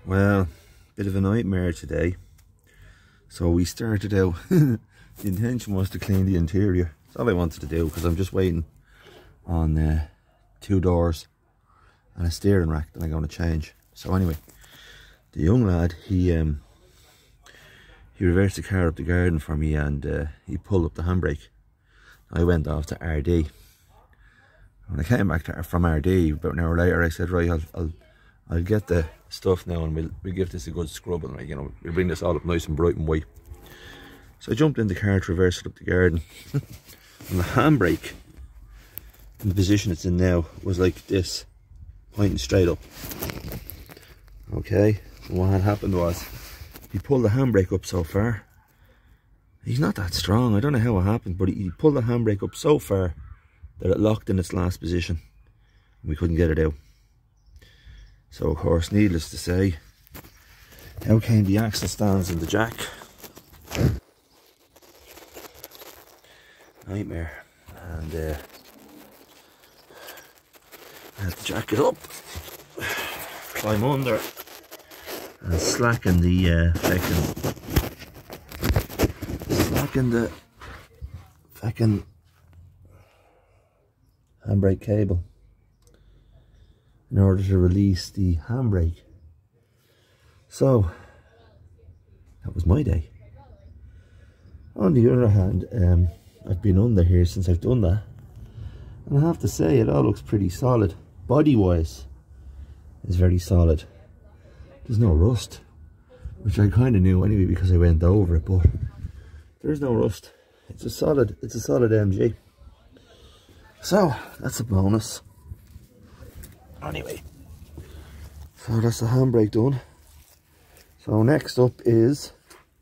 Well, bit of a nightmare today. So we started out, the intention was to clean the interior. That's all I wanted to do, because I'm just waiting on 2 doors and a steering rack that I'm going to change. So anyway, the young lad, he reversed the car up the garden for me, and he pulled up the handbrake. I went off to RD. When I came back from RD about an hour later, I said, right, I'll get the stuff now and we'll give this a good scrub, and we'll bring this all up nice and bright and white. So I jumped in the car to reverse it up the garden, and the handbrake, in the position it's in now, was like this, pointing straight up. Okay, and what had happened was, he pulled the handbrake up so far. He's not that strong, I don't know how it happened, but he pulled the handbrake up so far that it locked in its last position and we couldn't get it out. So of course, needless to say, out came the axle stands and the jack. Nightmare. And I had to jack it up, climb under and slacken the fucking handbrake cable in order to release the handbrake. So that was my day. On the other hand, I've been under here since I've done that, and I have to say it all looks pretty solid. Body wise, it's very solid. There's no rust, which I kind of knew anyway because I went over it, but there's no rust. It's a solid MG. So that's a bonus. Anyway, so that's the handbrake done. So next up is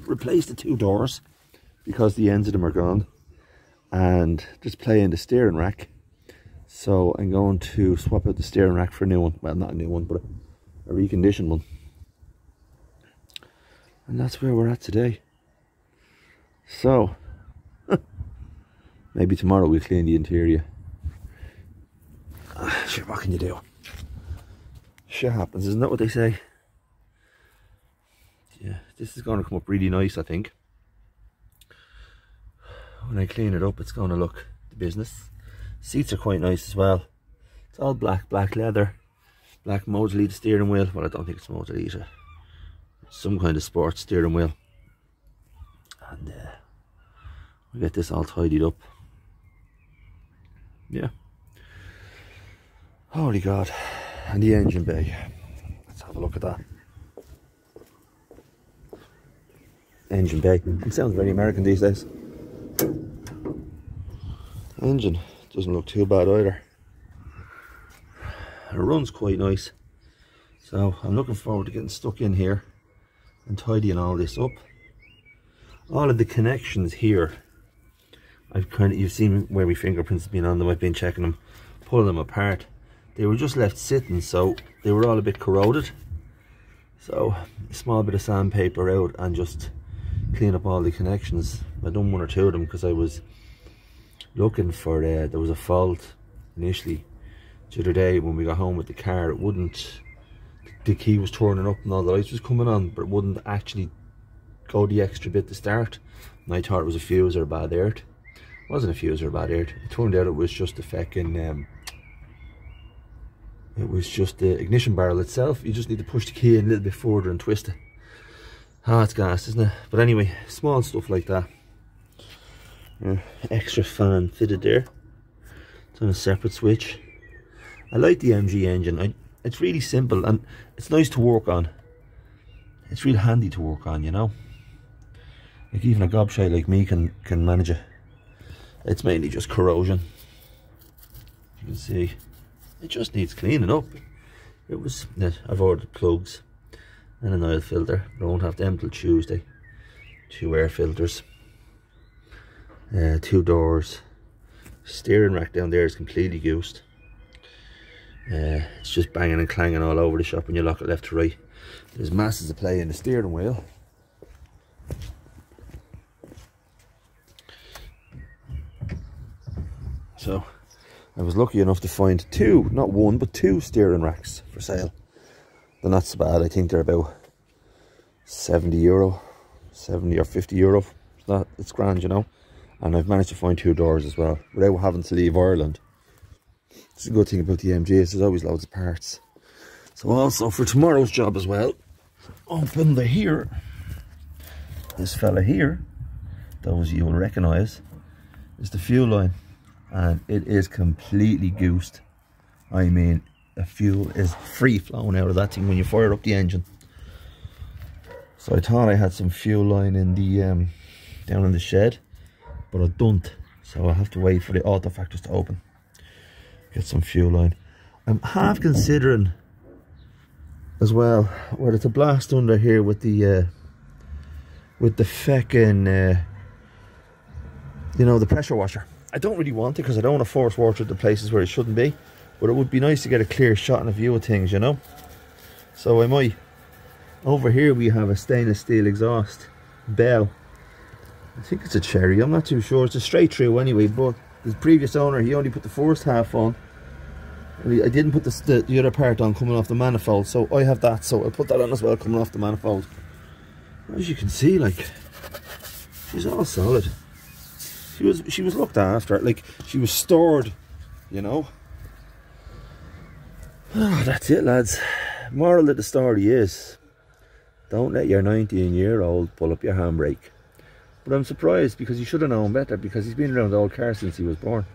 replace the 2 doors because the ends of them are gone, and just play in the steering rack. So I'm going to swap out the steering rack for a new one. Well, not a new one, but a reconditioned one. And that's where we're at today. So maybe tomorrow we'll clean the interior. Sure, what can you do? Shit happens, isn't that what they say? Yeah, this is going to come up really nice, I think. When I clean it up, it's going to look the business. Seats are quite nice as well. It's all black leather, black motor lead steering wheel. Well, I don't think it's motor lead. It's some kind of sports steering wheel. And we get this all tidied up. Yeah. Holy God. And the engine bay. Let's have a look at that. Engine bay. It sounds very American these days. Engine doesn't look too bad either. It runs quite nice. So I'm looking forward to getting stuck in here and tidying all this up. All of the connections here, you've seen where my fingerprints have been on them. I've been checking them, pulling them apart. They were just left sitting, so they were all a bit corroded. So a small bit of sandpaper out and just clean up all the connections. I done 1 or 2 of them because I was looking for there was a fault initially the other day when we got home with the car. It wouldn't, the key was turning up and all the lights was coming on, but it wouldn't actually go the extra bit to start. And I thought it was a fuse or a bad earth. It wasn't a fuse or a bad earth. It turned out it was just a fucking it was just the ignition barrel itself. You just need to push the key in a little bit further and twist it. Ah, it's gas, isn't it? But anyway, small stuff like that. Extra fan fitted there. It's on a separate switch. I like the MG engine. It's really simple and it's nice to work on. It's real handy to work on, you know. Like even a gobshite like me can manage it. It's mainly just corrosion. You can see it just needs cleaning up. I've ordered plugs and an oil filter, but I won't have them till Tuesday. 2 air filters, 2 doors. Steering rack down there is completely goosed. It's just banging and clanging all over the shop when you lock it left to right. There's masses of play in the steering wheel. So I was lucky enough to find 2, not 1, but 2 steering racks for sale. They're not so bad. I think they're about €70, 70 or €50. It's grand, you know. And I've managed to find 2 doors as well without having to leave Ireland. It's a good thing about the MGs, there's always loads of parts. So also for tomorrow's job as well, open the here. This fella here, those you will recognise, is the fuel line. And it is completely goosed. I mean, the fuel is free flowing out of that thing when you fire up the engine. So I thought I had some fuel line in the down in the shed, but I don't. So I have to wait for the auto factors to open. Get some fuel line. I'm half considering as well whether to blast under here with the feckin' you know, the pressure washer. I don't really want it because I don't want to force water to places where it shouldn't be, but it would be nice to get a clear shot and a view of things, you know. So I might. Over here we have a stainless steel exhaust bell. I think it's a cherry, I'm not too sure. It's a straight through anyway, but the previous owner, he only put the first half on. I didn't put the other part on coming off the manifold, so I have that, so I'll put that on as well coming off the manifold. As you can see, like, she's all solid. She was looked after, like she was stored, you know. Oh, that's it, lads. Moral of the story is, don't let your 19-year-old pull up your handbrake. But I'm surprised because he should have known better, because he's been around the old car since he was born.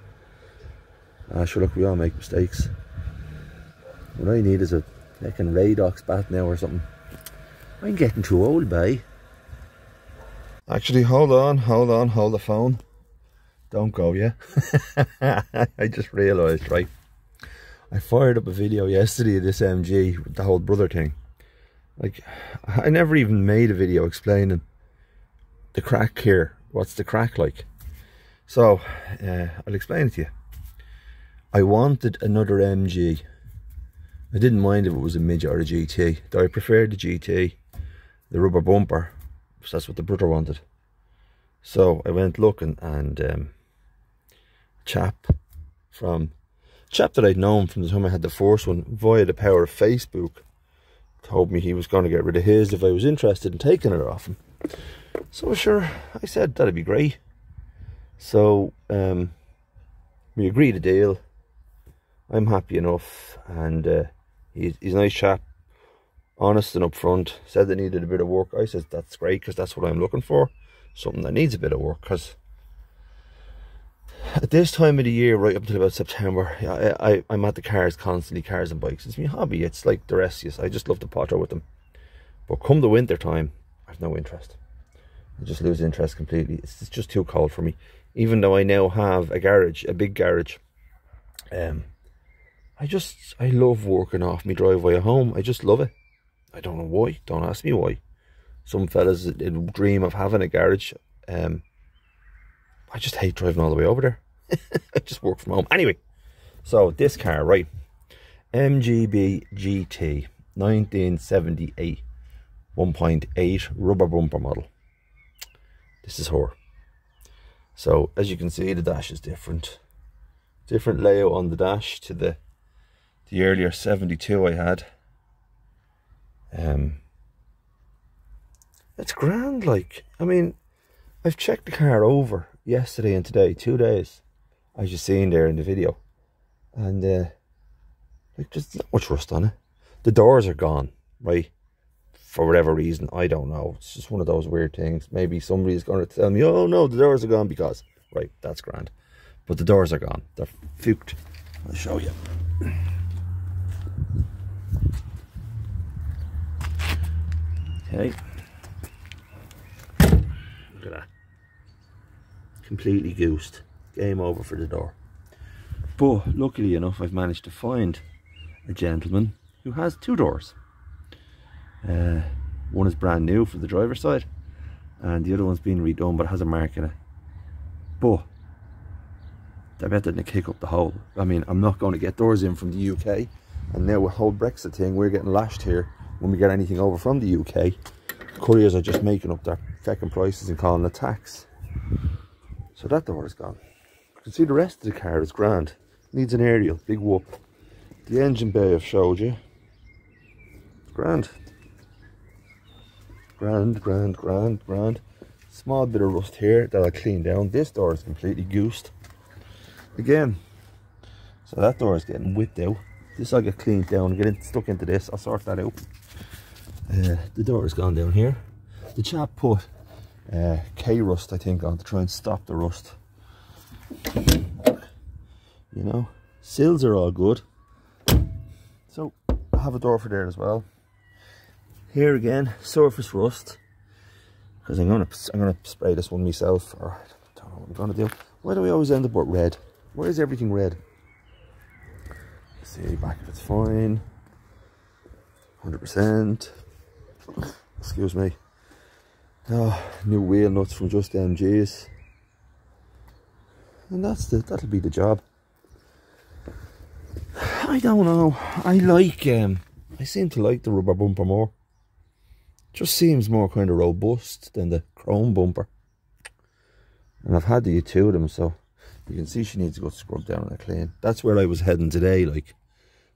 Sure, look, we all make mistakes. What I need is a fucking Radox bat now or something. I'm getting too old, bae. Actually, hold the phone. Don't go, yeah? I just realised, right? I fired up a video yesterday of this MG with the whole brother thing. Like, I never even made a video explaining the crack here. What's the crack like? So, I'll explain it to you. I wanted another MG. I didn't mind if it was a midget or a GT, though I preferred the GT, the rubber bumper, because that's what the brother wanted. So I went looking, and a chap that I'd known from the time I had the first one via the power of Facebook told me he was going to get rid of his if I was interested in taking it off him. So sure, I said that'd be great. So we agreed a deal. I'm happy enough, and he's a nice chap, honest and upfront. Said they needed a bit of work. I said that's great, because that's what I'm looking for, something that needs a bit of work. Because at this time of the year, right up until about September, I'm at the cars constantly, cars and bikes. It's my hobby. It's like the rest of us. I just love to potter with them. But come the winter time, I've no interest. I just lose interest completely. It's just too cold for me. Even though I now have a garage, a big garage, I love working off my driveway at home. I just love it. I don't know why. Don't ask me why. Some fellas dream of having a garage. I just hate driving all the way over there. I just work from home. Anyway, so this car, right? MGB GT 1978 1.8 rubber bumper model. This is her. So as you can see, the dash is different. Different layout on the dash to the earlier 72 I had. It's grand, like, I mean, I've checked the car over yesterday and today, 2 days, as you've seen there in the video, and like, there's not much rust on it. The doors are gone, right, for whatever reason, I don't know. It's just one of those weird things. Maybe somebody's going to tell me, oh no, the doors are gone because, right, that's grand, but the doors are gone. They're fuked. I'll show you. Okay, look at that, completely goosed. Game over for the door. But luckily enough, I've managed to find a gentleman who has 2 doors. One is brand new for the driver's side, and the other one's been redone but has a mark in it. But I bet that they kick up the hole. I mean, I'm not going to get doors in from the UK, and now with the whole Brexit thing, we're getting lashed here when we get anything over from the UK. Couriers are just making up their feckin' prices and calling it tax. So that door is gone. You can see the rest of the car is grand. Needs an aerial, big whoop. The engine bay I've showed you. Grand. Grand. Small bit of rust here that I clean down. This door is completely goosed. Again. So that door is getting whipped out. This I'll get cleaned down, stuck into this. I'll sort that out. The door has gone down here. The chap put K-rust, I think, on to try and stop the rust. You know, sills are all good. So I have a door for there as well. Here again, surface rust. Because I'm gonna spray this one myself, or I don't know what I'm gonna do. Why do we always end up with red? Why is everything red? Let's see, back if it's fine. 100%. Excuse me. Oh, new wheel nuts from Just MG's. And that'll be the job. I don't know. I seem to like the rubber bumper more. Just seems more kind of robust than the chrome bumper. And I've had the two of them, so you can see she needs to go scrub down and clean. That's where I was heading today, like.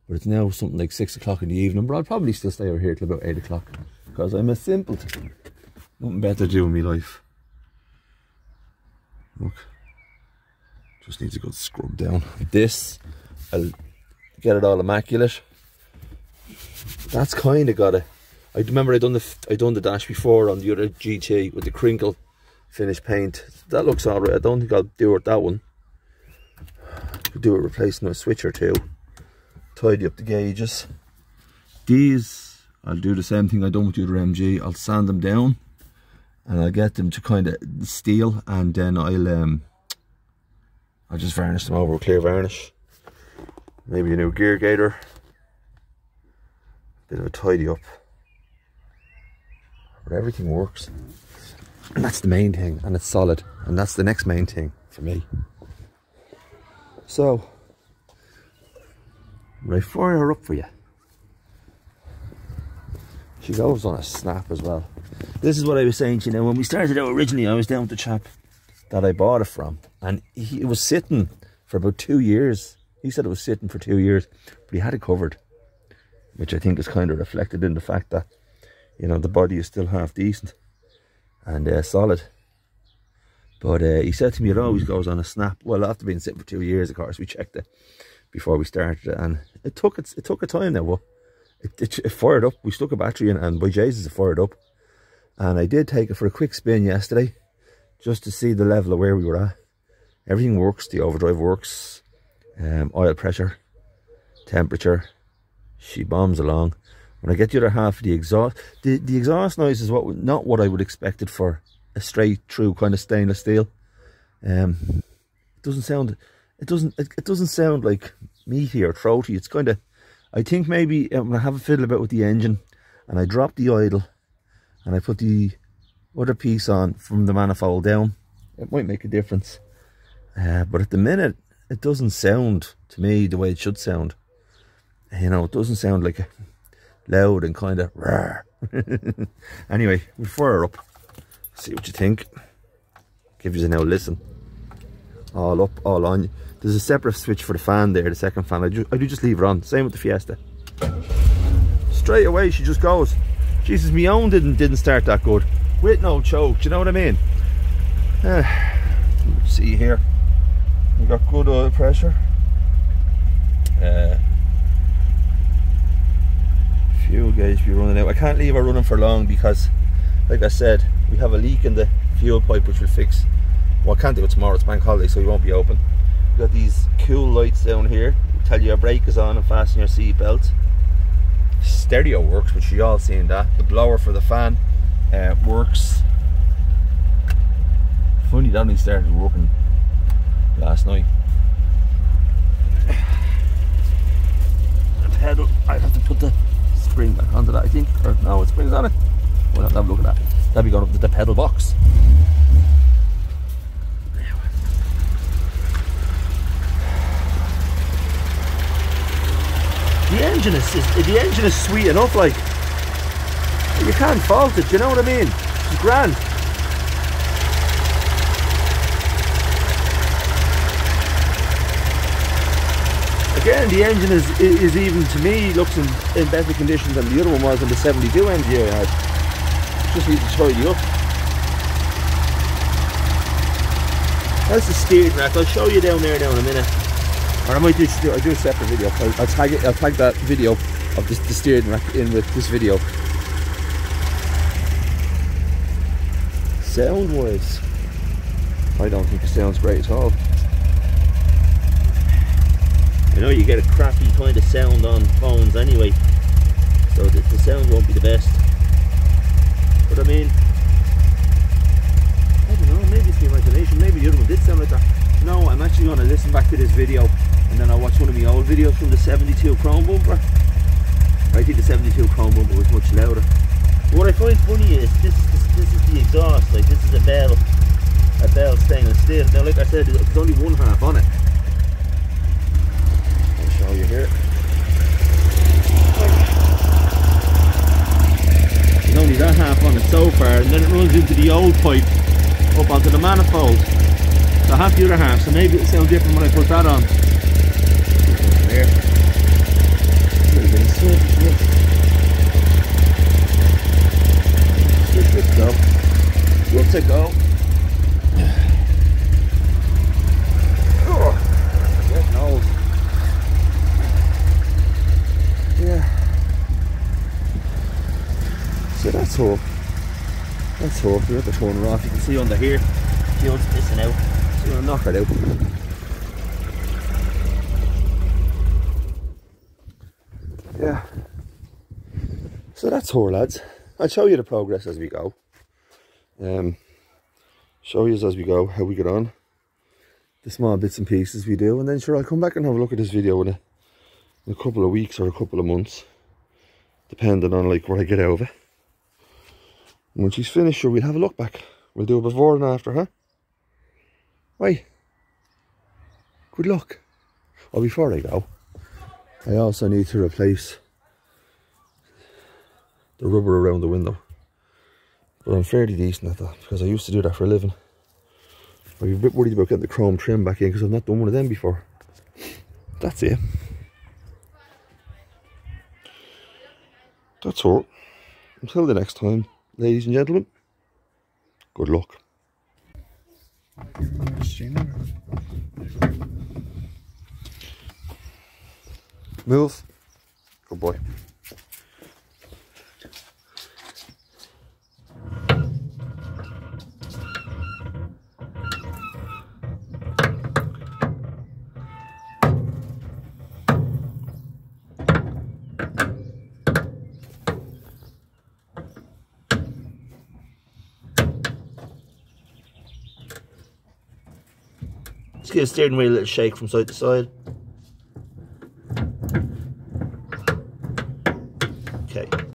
But it's now something like 6 o'clock in the evening, but I'll probably still stay over here till about 8 o'clock. Because I'm a simpleton. Nothing better to do in my life. Look. Just needs to go scrub down. This, I'll get it all immaculate. That's kind of got it. I remember I done the dash before on the other GT with the crinkle finish paint. That looks alright. I don't think I'll do it that one. Could do it replacing a switch or two. Tidy up the gauges. These, I'll do the same thing I done with the other MG. I'll sand them down and I'll get them to kind of steel, and then I'll just varnish them over with clear varnish. Maybe a new gear gaiter. Bit of a tidy up. But everything works. And that's the main thing, and it's solid. And that's the next main thing for me. So, I fire her up for you. She goes on a snap as well. This is what I was saying to you now. When we started out originally, I was down with the chap that I bought it from. And it was sitting for about 2 years. He said it was sitting for 2 years. But he had it covered. Which I think is kind of reflected in the fact that, you know, the body is still half decent. And solid. But he said to me it always goes on a snap. Well, after being sitting for 2 years, of course, we checked it before we started it. And it took a time now. But it fired up. We stuck a battery in, and by Jesus, it fired up. And I did take it for a quick spin yesterday, just to see the level of where we were at. Everything works. The overdrive works. Oil pressure, temperature. She bombs along. When I get the other half of the exhaust, the exhaust noise is not what I would expect it for a straight through kind of stainless steel. It doesn't sound like meaty or throaty. It's kind of, I think maybe when I have a fiddle about with the engine and I drop the idle and I put the other piece on from the manifold down, it might make a difference. But at the minute, it doesn't sound to me the way it should sound. You know, it doesn't sound like loud and kind of rawr. Anyway, we'll fire her up. See what you think. Give you a now listen. All up, all on. There's a separate switch for the fan there, the second fan. I do just leave it on. Same with the Fiesta. Straight away she just goes. Jesus, my own didn't start that good. With no choke, do you know what I mean? See here. We've got good oil pressure. Fuel gauge be running out. I can't leave her running for long because, like I said, we have a leak in the fuel pipe which we'll fix. Well, I can't do it tomorrow, it's bank holiday, so we won't be open. We've got these cool lights down here. We'll tell you your brake is on and fasten your seat belt. Stereo works, which you all seen that. The blower for the fan works. Funny, that only started working last night. The pedal, I have to put the spring back onto that, I think. Or no, it springs on it. We'll have to have a look at that. That'll be going up to the pedal box. The engine is sweet enough, like, you can't fault it, you know what I mean? It's grand. Again, the engine is even, to me, looks in better condition than the other one was in the 72 engine I had. Just need to tidy up. That's the steering rack. I'll show you down there now in a minute. Or I might do a separate video. I'll tag that video of the steering rack in with this video. Sound wise, I don't think it sounds great at all. I know you get a crappy kind of sound on phones anyway, so the sound won't be the best. But I mean, I don't know, maybe it's the imagination, maybe the other one did sound like that. No, I'm actually going to listen back to this video and then I'll watch one of my old videos from the 72 Chrome bumper. I think the 72 Chrome bumper was much louder. But what I find funny is this is the exhaust, like this is a Bell stainless steel. Now like I said, there's only one half on it. I'll show you here. There's only that half on it so far, and then it runs into the old pipe up onto the manifold. So half the other half, so maybe it'll sound different when I put that on. There. Let's go. Good to go. Oh, getting old. Yeah. So that's all. That's all. We have to turn her off. You can see under here, fuel's pissing out. So we're gonna knock it out. Yeah. So that's all, lads. I'll show you the progress as we go. Show you as we go how we get on, the small bits and pieces we do, and then sure I'll come back and have a look at this video in a couple of weeks or a couple of months, depending on like what I get out of it. And when she's finished, sure, we'll have a look back. We'll do a before and after, huh? Right. Good luck. Oh, before I go, I also need to replace the rubber around the window. But I'm fairly decent at that because I used to do that for a living. I'm a bit worried about getting the chrome trim back in because I've not done one of them before. That's it. That's all. Until the next time, ladies and gentlemen, good luck. Move. Good boy. Just give the steering wheel a little shake from side to side. Okay.